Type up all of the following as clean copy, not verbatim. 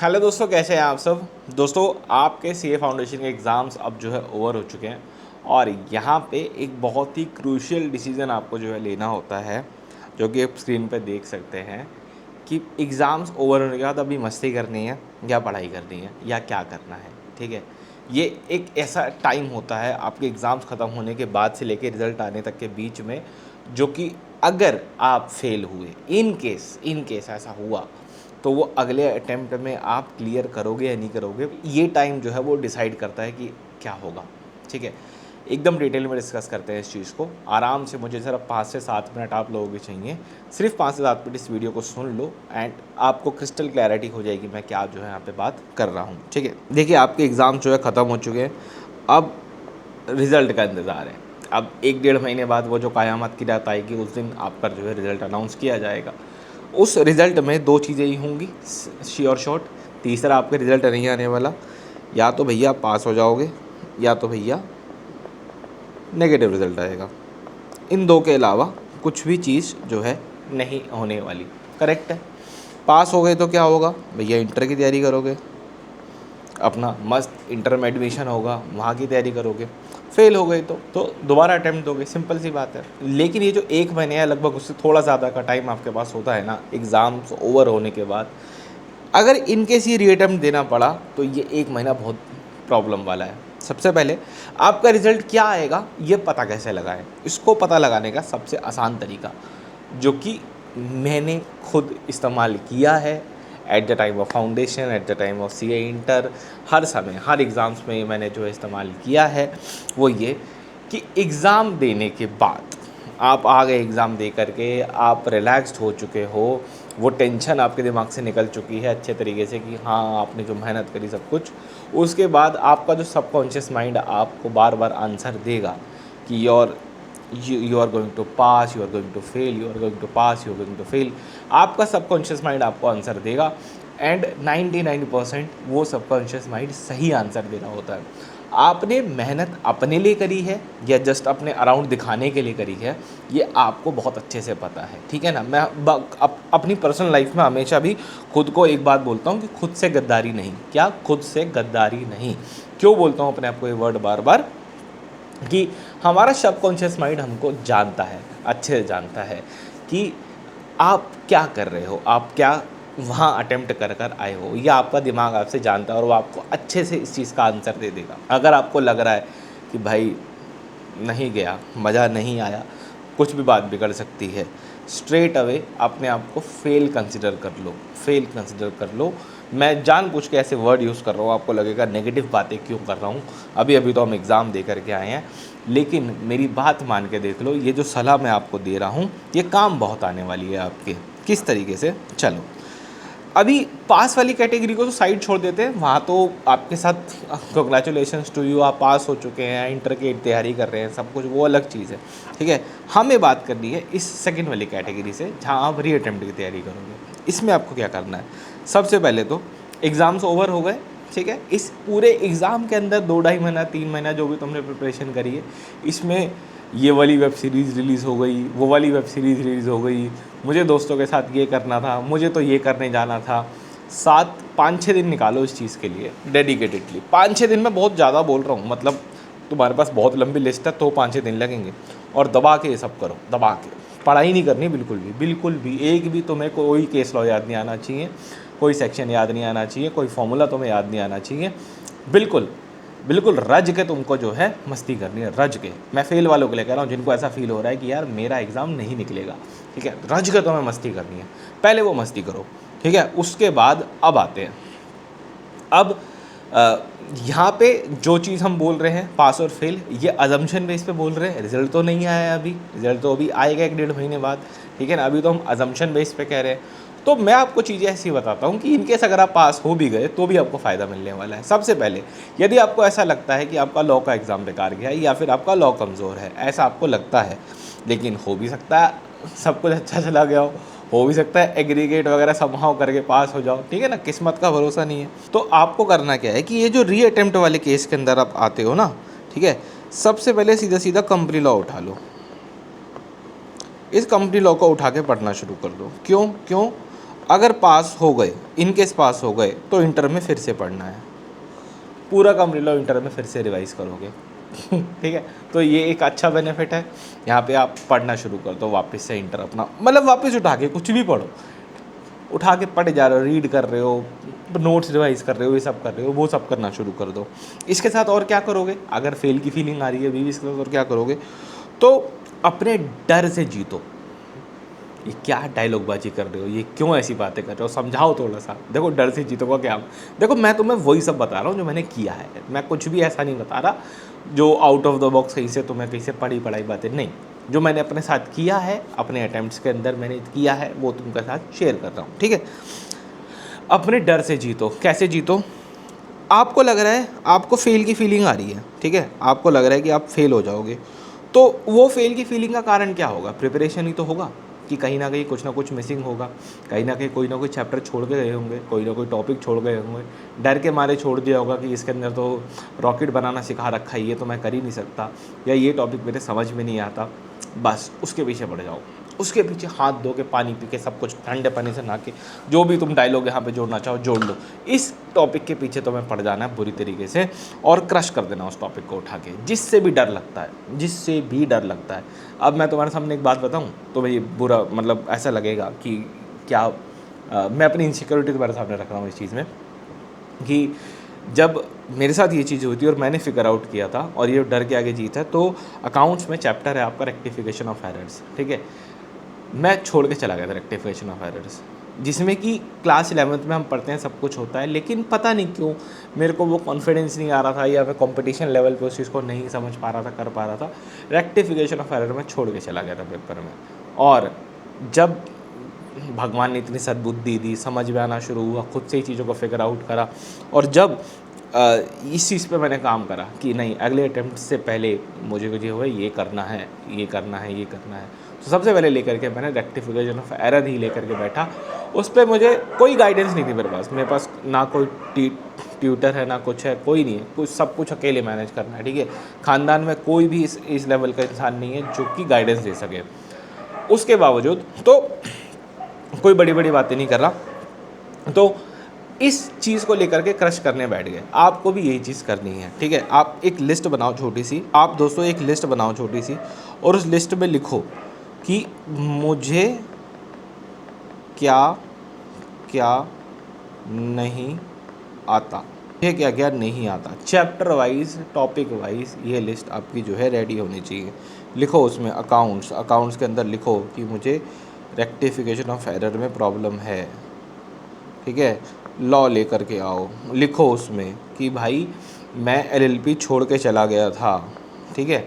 Hello दोस्तों, कैसे हैं आप सब। दोस्तों, आपके सीए फाउंडेशन के एग्ज़ाम्स अब जो है ओवर हो चुके हैं और यहाँ पे एक बहुत ही क्रूशियल डिसीज़न आपको जो है लेना होता है, जो कि आप स्क्रीन पे देख सकते हैं कि एग्ज़ाम्स ओवर होने के बाद अभी मस्ती करनी है या पढ़ाई करनी है या क्या करना है। ठीक है, ये एक ऐसा टाइम होता है आपके एग्ज़ाम्स ख़त्म होने के बाद से लेकर रिज़ल्ट आने तक के बीच में, जो कि अगर आप फेल हुए, इन केस ऐसा हुआ, तो वो अगले अटेम्प्ट में आप क्लियर करोगे या नहीं करोगे, ये टाइम जो है वो डिसाइड करता है कि क्या होगा। ठीक है, एकदम डिटेल में डिस्कस करते हैं इस चीज़ को आराम से। मुझे सिर्फ 5 से 7 मिनट आप लोगों के चाहिए, सिर्फ 5 से 7 मिनट इस वीडियो को सुन लो एंड आपको क्रिस्टल क्लैरिटी हो जाएगी मैं क्या जो है यहाँ पे बात कर रहा हूँ। ठीक है, देखिए आपके एग्ज़ाम जो है ख़त्म हो चुके हैं, अब रिज़ल्ट का इंतज़ार है। अब 1-1.5 महीने बाद वो जो क़यामत की रात आएगी, उस दिन आपका जो है रिज़ल्ट अनाउंस किया जाएगा। उस रिज़ल्ट में 2 चीज़ें ही होंगी श्योर शॉट। तीसरा आपके रिज़ल्ट नहीं आने वाला, या तो भैया पास हो जाओगे या तो भैया नेगेटिव रिज़ल्ट आएगा। इन 2 के अलावा कुछ भी चीज़ जो है नहीं होने वाली। करेक्ट है। पास हो गए तो क्या होगा भैया, इंटर की तैयारी करोगे, अपना मस्त इंटर में एडमिशन होगा, वहाँ की तैयारी करोगे। फेल हो गए तो दोबारा अटैम्प्ट दोगे, सिंपल सी बात है। लेकिन ये जो 1 महीने या लगभग उससे थोड़ा ज़्यादा का टाइम आपके पास होता है ना एग्ज़ाम्स ओवर होने के बाद, अगर इनकेस ये रीअटेम्प्ट देना पड़ा तो ये 1 महीना बहुत प्रॉब्लम वाला है। सबसे पहले आपका रिज़ल्ट क्या आएगा ये पता कैसे लगाएं। इसको पता लगाने का सबसे आसान तरीका, जो कि मैंने खुद इस्तेमाल किया है at the time of foundation, at the time of CA inter, हर समय हर एग्ज़ाम्स में मैंने जो इस्तेमाल किया है, वो ये कि एग्ज़ाम देने के बाद आप आ गए, एग्ज़ाम दे करके आप रिलैक्स्ड हो चुके हो, वो टेंशन आपके दिमाग से निकल चुकी है अच्छे तरीके से कि हाँ आपने जो मेहनत करी सब कुछ। उसके बाद आपका जो सबकॉन्शियस माइंड आपको बार बार आंसर देगा कि you are going to pass, you are going to fail, you are going to pass, you are going to fail. आपका सबकॉन्शियस माइंड आपको आंसर देगा एंड 99% वो सबकॉन्शियस माइंड सही आंसर दे रहा होता है। आपने मेहनत अपने लिए करी है या जस्ट अपने अराउंड दिखाने के लिए करी है, ये आपको बहुत अच्छे से पता है। ठीक है ना। मैं अपनी पर्सनल लाइफ में हमेशा भी खुद को एक बात बोलता हूँ कि खुद से गद्दारी नहीं। क्या? खुद से गद्दारी नहीं। क्यों बोलता हूँ अपने आप को ये वर्ड बार बार? कि हमारा सबकॉन्शियस माइंड हमको जानता है, अच्छे से जानता है कि आप क्या कर रहे हो, आप क्या वहाँ अटेम्प्ट कर कर आए हो, या आपका दिमाग आपसे जानता है और वो आपको अच्छे से इस चीज़ का आंसर दे देगा। अगर आपको लग रहा है कि भाई नहीं गया, मज़ा नहीं आया, कुछ भी बात बिगड़ सकती है, स्ट्रेट अवे अपने आप को फेल कंसिडर कर लो, फेल कंसिडर कर लो। मैं जानबूझ के ऐसे वर्ड यूज़ कर रहा हूँ, आपको लगेगा नेगेटिव बातें क्यों कर रहा हूँ। अभी अभी तो हम एग्ज़ाम दे करके आए हैं, लेकिन मेरी बात मान के देख लो, ये जो सलाह मैं आपको दे रहा हूँ ये काम बहुत आने वाली है आपके। किस तरीके से? चलो, अभी पास वाली कैटेगरी को तो साइड छोड़ देते हैं, वहाँ तो आपके साथ कंग्रेचुलेशंस टू यू, आप पास हो चुके हैं, इंटर की तैयारी कर रहे हैं, सब कुछ वो अलग चीज़ है। ठीक है, हमें बात करनी है इस सेकंड वाली कैटेगरी से जहाँ आप री अटेम्प्ट की तैयारी करोगे। इसमें आपको क्या करना है? सबसे पहले तो एग्ज़ाम्स ओवर हो गए। ठीक है, इस पूरे एग्ज़ाम के अंदर 2-2.5 महीना 3 महीना जो भी तुमने प्रिपरेशन करी है, इसमें ये वाली वेब सीरीज़ रिलीज़ हो गई, वो वाली वेब सीरीज़ रिलीज़ हो गई, मुझे दोस्तों के साथ ये करना था, मुझे तो ये करने जाना था। 5-6 दिन निकालो इस चीज़ के लिए डेडिकेटेडली। 5-6 दिन में बहुत ज़्यादा बोल रहा हूँ, मतलब तुम्हारे पास बहुत लंबी लिस्ट है तो 5-6 दिन लगेंगे, और दबा के ये सब करो, दबा के। पढ़ाई नहीं करनी बिल्कुल भी, बिल्कुल भी। एक भी तुम्हें कोई केस लॉ याद नहीं आना चाहिए, कोई सेक्शन याद नहीं आना चाहिए, कोई फॉर्मूला तुम्हें याद नहीं आना चाहिए। बिल्कुल बिल्कुल रज के तुमको जो है मस्ती करनी है, रज के। मैं फेल वालों के लिए कह रहा हूँ, जिनको ऐसा फील हो रहा है कि यार मेरा एग्ज़ाम नहीं निकलेगा। ठीक है, रज के तुम्हें मस्ती करनी है, पहले वो मस्ती करो। ठीक है, उसके बाद अब आते हैं। अब यहाँ पे जो चीज़ हम बोल रहे हैं पास और फेल, ये अजम्पशन बेस पे बोल रहे हैं। रिज़ल्ट तो नहीं आया है अभी, रिज़ल्ट तो अभी आएगा 1-1.5 महीने बाद। ठीक है ना, अभी तो हम अजम्पशन बेस पे कह रहे हैं। तो मैं आपको चीज़ें ऐसी बताता हूँ कि इनकेस अगर आप पास हो भी गए तो भी आपको फ़ायदा मिलने वाला है। सबसे पहले, यदि आपको ऐसा लगता है कि आपका लॉ का एग्ज़ाम बेकार गया है या फिर आपका लॉ कमज़ोर है, ऐसा आपको लगता है, लेकिन हो भी सकता है सब कुछ अच्छा चला गया हो भी सकता है एग्रीगेट वगैरह समहाउ करके पास हो जाओ। ठीक है ना, किस्मत का भरोसा नहीं है। तो आपको करना क्या है कि ये जो री अटेम्प्ट वाले केस के अंदर आप आते हो ना, ठीक है, सबसे पहले सीधा सीधा कंपनी लॉ उठा लो। इस कंपनी लॉ को उठा के पढ़ना शुरू कर दो। क्यों? अगर पास हो गए, इन केस पास हो गए, तो इंटर में फिर से पढ़ना है, पूरा कम ले लो, इंटर में फिर से रिवाइज करोगे। ठीक है, तो ये एक अच्छा बेनिफिट है। यहाँ पे आप पढ़ना शुरू कर दो वापस से इंटर अपना, मतलब वापस उठा के कुछ भी पढ़ो, उठा के पढ़े जा रहे हो, रीड कर रहे हो, नोट्स रिवाइज कर रहे हो, ये सब कर रहे हो, वो सब करना शुरू कर दो। इसके साथ और क्या करोगे, अगर फेल की फीलिंग आ रही है भी इसके साथ और क्या करोगे, तो अपने डर से जीतो। ये क्या डायलॉगबाजी कर रहे हो, ये क्यों ऐसी बातें कर रहे हो, समझाओ थोड़ा सा। देखो डर से जीतोगा क्या, देखो मैं तुम्हें वही सब बता रहा हूँ जो मैंने किया है, मैं कुछ भी ऐसा नहीं बता रहा जो आउट ऑफ द बॉक्स कहीं से तुम्हें कहीं से पढ़ी पढ़ाई बातें नहीं, जो मैंने अपने साथ किया है, अपने अटैम्प्ट्स के अंदर मैंने किया है, वो तुमके साथ शेयर कर रहा हूँ। ठीक है, अपने डर से जीतो। कैसे जीतो, आपको लग रहा है आपको फेल की फीलिंग आ रही है, ठीक है, आपको लग रहा है कि आप फेल हो जाओगे, तो वो फेल की फीलिंग का कारण क्या होगा, प्रिपरेशन ही तो होगा कि कहीं ना कहीं कुछ ना कुछ मिसिंग होगा, कहीं ना कहीं कोई ना कोई चैप्टर छोड़ के गए होंगे, कोई ना कोई टॉपिक छोड़ गए होंगे, डर के मारे छोड़ दिया होगा कि इसके अंदर तो रॉकेट बनाना सिखा रखा है, ये तो मैं कर ही नहीं सकता, या ये टॉपिक मेरे समझ में नहीं आता, बस उसके पीछे पड़ जाओ, उसके पीछे हाथ धो के पानी पी के सब कुछ ठंडे पानी से नहा के जो भी तुम डायलॉग यहाँ पे जोड़ना चाहो जोड़ लो, इस टॉपिक के पीछे तुम्हें पड़ जाना है बुरी तरीके से और क्रश कर देना उस टॉपिक को उठा के, जिससे भी डर लगता है, जिससे भी डर लगता है। अब मैं तुम्हारे सामने एक बात बताऊँ तो भाई बुरा मतलब ऐसा लगेगा कि क्या मैं अपनी इनसिक्योरिटी तुम्हारे सामने रख रहा हूँ इस चीज़ में, कि जब मेरे साथ ये चीज़ हुई थी और मैंने फिगर आउट किया था और ये डर के आगे जीत है, तो अकाउंट्स में चैप्टर है आपका रेक्टिफिकेशन ऑफ एरर्स, ठीक है, मैं छोड़ के चला गया था रेक्टिफिकेशन ऑफ एरर्स, जिसमें कि क्लास 11th में हम पढ़ते हैं सब कुछ होता है, लेकिन पता नहीं क्यों मेरे को वो कॉन्फिडेंस नहीं आ रहा था या मैं कंपटीशन लेवल पे उस चीज़ को नहीं समझ पा रहा था, कर पा रहा था, रेक्टिफिकेशन ऑफ एरर में छोड़ के चला गया था पेपर में। और जब भगवान ने इतनी सद्बुद्धि दी, समझ में आना शुरू हुआ, खुद से ही चीज़ों को फिगर आउट करा, और जब इस चीज़ पे मैंने काम करा कि नहीं अगले अटैम्प्ट से पहले मुझे जो है ये करना है, ये करना है, ये करना है, तो सबसे पहले लेकर के मैंने रेक्टिफिकेशन ऑफ एरर ही लेकर के बैठा। उस पर मुझे कोई गाइडेंस नहीं थी, मेरे पास ना कोई ट्यूटर है ना कुछ है, कोई नहीं है, कुछ सब कुछ अकेले मैनेज करना है, ठीक है, ख़ानदान में कोई भी इस लेवल का इंसान नहीं है जो कि गाइडेंस दे सके। उसके बावजूद तो कोई बड़ी बड़ी बातें नहीं कर रहा, तो इस चीज़ को लेकर के क्रश करने बैठ गए। आपको भी यही चीज़ करनी है, ठीक है, आप एक लिस्ट बनाओ छोटी सी, आप दोस्तों एक लिस्ट बनाओ छोटी सी, और उस लिस्ट में लिखो कि मुझे क्या क्या नहीं आता, मुझे क्या क्या नहीं आता, चैप्टर वाइज टॉपिक वाइज ये लिस्ट आपकी जो है रेडी होनी चाहिए। लिखो उसमें अकाउंट्स के अंदर लिखो कि मुझे रेक्टिफिकेशन ऑफ एरर में प्रॉब्लम है, ठीक है, लॉ लेकर के आओ, लिखो उसमें कि भाई मैं एलएलपी छोड़ के चला गया था, ठीक है,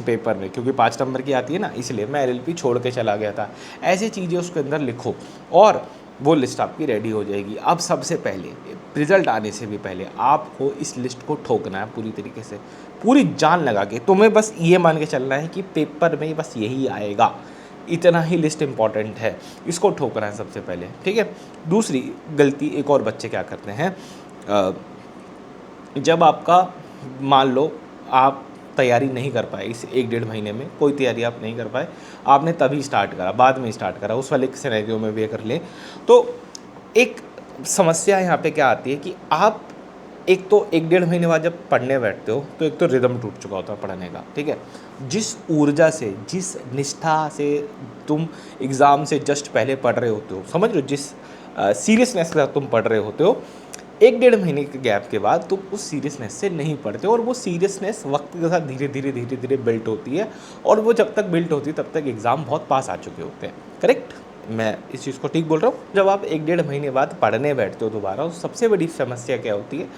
पेपर में क्योंकि 5 नंबर की आती है ना, इसलिए मैं एलएलपी छोड़ के चला गया था, ऐसी चीज़ें उसके अंदर लिखो और वो लिस्ट आपकी रेडी हो जाएगी। अब सबसे पहले रिज़ल्ट आने से भी पहले आपको इस लिस्ट को ठोकना है पूरी तरीके से, पूरी जान लगा के, तुम्हें बस ये मान के चलना है कि पेपर में बस यही आएगा, इतना ही लिस्ट इंपॉर्टेंट है, इसको ठोकना है सबसे पहले, ठीक है। दूसरी गलती एक और बच्चे क्या करते हैं, जब आपका मान लो आप तैयारी नहीं कर पाए इस 1-1.5 महीने में, कोई तैयारी आप नहीं कर पाए, आपने तभी स्टार्ट करा, बाद में स्टार्ट करा, उस वाले सिनेरियो में भी कर लें, तो एक समस्या यहाँ पे क्या आती है कि आप एक तो 1-1.5 महीने बाद जब पढ़ने बैठते हो तो एक तो रिदम टूट चुका होता है पढ़ने का, ठीक है, जिस ऊर्जा से जिस निष्ठा से तुम एग्ज़ाम से जस्ट पहले पढ़ रहे होते हो, समझ लो जिस सीरियसनेस के साथ तुम पढ़ रहे होते हो, 1-1.5 महीने के गैप के बाद तुम उस सीरियसनेस से नहीं पढ़ते, और वो सीरियसनेस वक्त के साथ धीरे धीरे बिल्ट होती है, और वो जब तक बिल्ट होती है तब तक एग्ज़ाम बहुत पास आ चुके होते हैं। करेक्ट, मैं इस चीज़ को ठीक बोल रहा हूँ। जब आप 1-1.5 महीने बाद पढ़ने बैठते हो दोबारा, तो सबसे बड़ी समस्या क्या होती है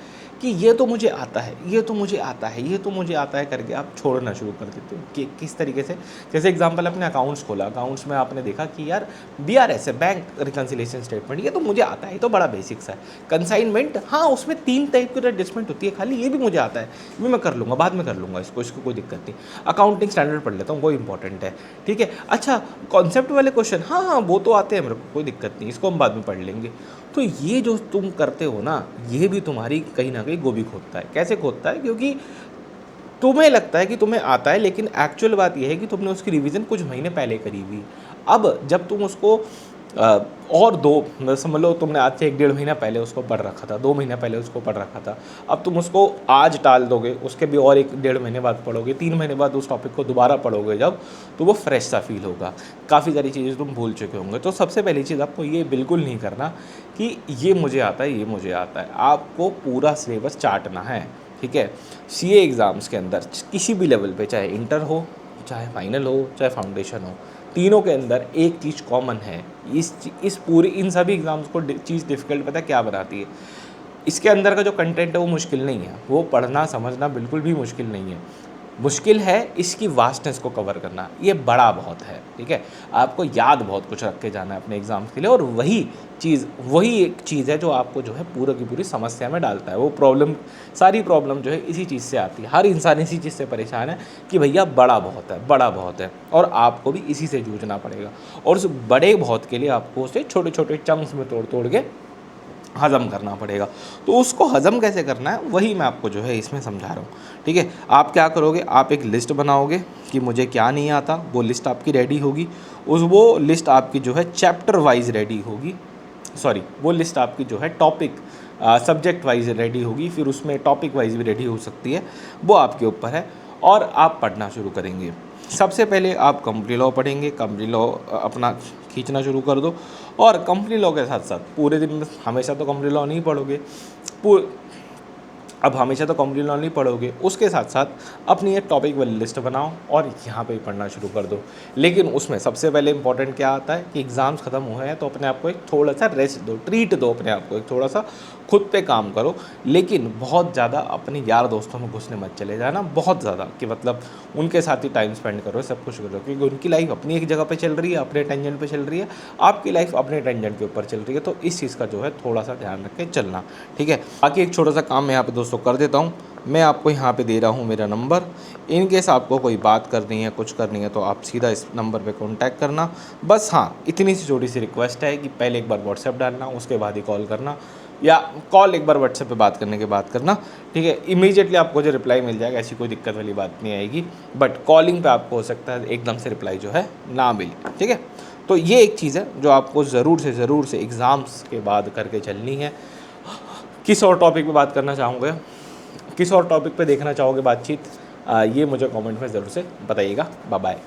कि ये तो मुझे आता है, ये तो मुझे आता है, ये तो मुझे आता है करके आप छोड़ना शुरू कर देते हो। कि किस तरीके से, जैसे एग्जांपल अपने अकाउंट्स खोला, अकाउंट्स में आपने देखा कि यार BRS है, बैंक रिकन्सिलिएशन स्टेटमेंट, ये तो मुझे आता है, ये तो बड़ा बेसिक्स है। कंसाइनमेंट, हाँ उसमें 3 टाइप की एडजस्टमेंट होती है खाली, ये भी मुझे आता है, ये मैं कर लूँगा, बाद में कर लूँगा इसको कोई दिक्कत नहीं। अकाउंटिंग स्टैंडर्ड पढ़ लेता हूँ, वो इंपॉर्टेंट है, ठीक है। अच्छा कॉन्सेप्ट वाले क्वेश्चन, हाँ हाँ वो तो आते हैं मेरे को, कोई दिक्कत नहीं, इसको हम बाद में पढ़ लेंगे। तो ये जो तुम करते हो ना, ये भी तुम्हारी कहीं ना कहीं गोभी खोदता है। कैसे खोदता है? क्योंकि तुम्हें लगता है कि तुम्हें आता है, लेकिन एक्चुअल बात यह है कि तुमने उसकी रिवीजन कुछ महीने पहले करी हुई। अब जब तुम उसको और दो मतलब समझ लो तुमने आज से 1-1.5 महीना पहले उसको पढ़ रखा था, 2 महीने पहले उसको पढ़ रखा था, अब तुम उसको आज टाल दोगे, उसके भी और 1-1.5 महीने बाद पढ़ोगे, 3 महीने बाद उस टॉपिक को दोबारा पढ़ोगे जब, तो वो फ्रेश सा फील होगा, काफ़ी सारी चीज़ें तुम भूल चुके होंगे। तो सबसे पहली चीज़ आपको ये बिल्कुल नहीं करना कि ये मुझे आता है, ये मुझे आता है, आपको पूरा सिलेबस चाटना है, ठीक है। सीए एग्ज़ाम्स के अंदर किसी भी लेवल पे, चाहे इंटर हो, चाहे फाइनल हो, चाहे फाउंडेशन हो, तीनों के अंदर एक चीज़ कॉमन है। इस पूरी इन सभी एग्ज़ाम्स को चीज़ डिफ़िकल्ट पता है क्या बनाती है? इसके अंदर का जो कंटेंट है वो मुश्किल नहीं है, वो पढ़ना समझना बिल्कुल भी मुश्किल नहीं है। मुश्किल है इसकी वास्टनेस को कवर करना, ये बड़ा बहुत है, ठीक है। आपको याद बहुत कुछ रख के जाना है अपने एग्ज़ाम्स के लिए, और वही एक चीज़ है जो आपको जो है पूरा की पूरी समस्या में डालता है। वो प्रॉब्लम, सारी प्रॉब्लम जो है इसी चीज़ से आती है। हर इंसान इसी चीज़ से परेशान है कि भैया बड़ा बहुत है, बड़ा बहुत है, और आपको भी इसी से जूझना पड़ेगा। और उस बड़े बहुत के लिए आपको उसे छोटे छोटे चंक्स में तोड़ तोड़ के हज़म करना पड़ेगा। तो उसको हज़म कैसे करना है वही मैं आपको जो है इसमें समझा रहा हूँ, ठीक है। आप क्या करोगे, आप एक लिस्ट बनाओगे कि मुझे क्या नहीं आता, वो लिस्ट आपकी रेडी होगी। वो लिस्ट आपकी जो है चैप्टर वाइज रेडी होगी, सॉरी वो लिस्ट आपकी जो है टॉपिक सब्जेक्ट वाइज रेडी होगी, फिर उसमें टॉपिक वाइज भी रेडी हो सकती है, वो आपके ऊपर है। और आप पढ़ना शुरू करेंगे। सबसे पहले आप कंपनी लॉ पढ़ेंगे, कंपनी लॉ अपना खींचना शुरू कर दो, और कंपनी लॉ के साथ साथ पूरे दिन में हमेशा तो कंपनी लॉ नहीं पढ़ोगे, अब हमेशा तो कंपनी लॉ नहीं पढ़ोगे, उसके साथ साथ अपनी एक टॉपिक वाली लिस्ट बनाओ और यहाँ पे पढ़ना शुरू कर दो। लेकिन उसमें सबसे पहले इंपॉर्टेंट क्या आता है कि एग्ज़ाम्स ख़त्म हुए हैं तो अपने आप को एक थोड़ा सा रेस्ट दो, ट्रीट दो अपने आप को, एक थोड़ा सा खुद पे काम करो। लेकिन बहुत ज़्यादा अपने यार दोस्तों में घुसने मत चले जाना, बहुत ज़्यादा कि मतलब उनके साथ ही टाइम स्पेंड करो, सब कुछ करो, क्योंकि उनकी लाइफ अपनी एक जगह पे चल रही है, अपने टेंशन पे चल रही है, आपकी लाइफ अपने टेंशन के ऊपर चल रही है। तो इस चीज़ का जो है थोड़ा सा ध्यान रख के चलना, ठीक है। बाकी एक छोटा सा काम मैं यहाँ पे दोस्तों कर देता हूँ, मैं आपको यहाँ पे दे रहा हूँ मेरा नंबर। इन केस आपको कोई बात करनी है, कुछ करनी है, तो आप सीधा इस नंबर पे कांटेक्ट करना। बस हाँ, इतनी सी छोटी सी रिक्वेस्ट है कि पहले एक बार व्हाट्सएप डालना, उसके बाद ही कॉल करना, या कॉल एक बार व्हाट्सएप पे बात करने के बाद करना, ठीक है। इमीडिएटली आपको जो रिप्लाई मिल जाएगा, ऐसी कोई दिक्कत वाली बात नहीं आएगी। बट कॉलिंग पे आपको हो सकता है एकदम से रिप्लाई जो है ना मिले, ठीक है। तो ये एक चीज़ है जो आपको ज़रूर से एग्ज़ाम्स के बाद करके चलनी है। किस और टॉपिक पे बात करना चाहूँगा, किस और टॉपिक पे देखना चाहोगे बातचीत, ये मुझे कमेंट में ज़रूर से बताइएगा। Bye bye.